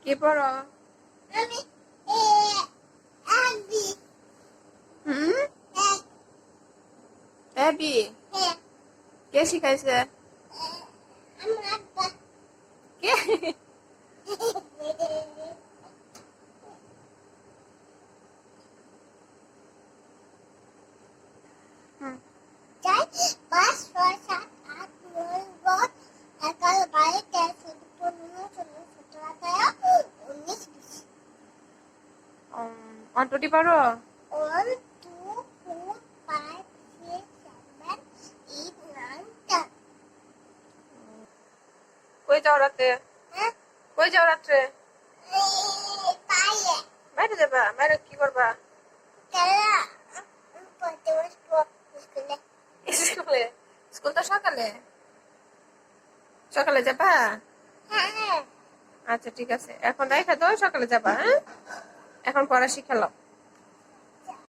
কি পড়ো? আমি আবি হুম? এবি? কে শিখাইছে? আমার আব্বা কে? হুম। চাই 5 6 7 8 9 10 11 12 13 14 15 16 17 18 19 অন্টটি পারো? 1 2 4 5 6 7 8 9 10 কই যাও রাতে? হ্যাঁ কই যাও রাত্রে? পায়ে বাইরে যাবা? বাইরে কি করবা? তারা পড়তে বসবো স্কুলে স্কুলে? স্কুল তো সকালে। সকালে যাবা? হ্যাঁ আচ্ছা ঠিক আছে, এখন রাইখা দাও, সকালে যাবা। হ্যাঁ, এখন পড়া শিখালো।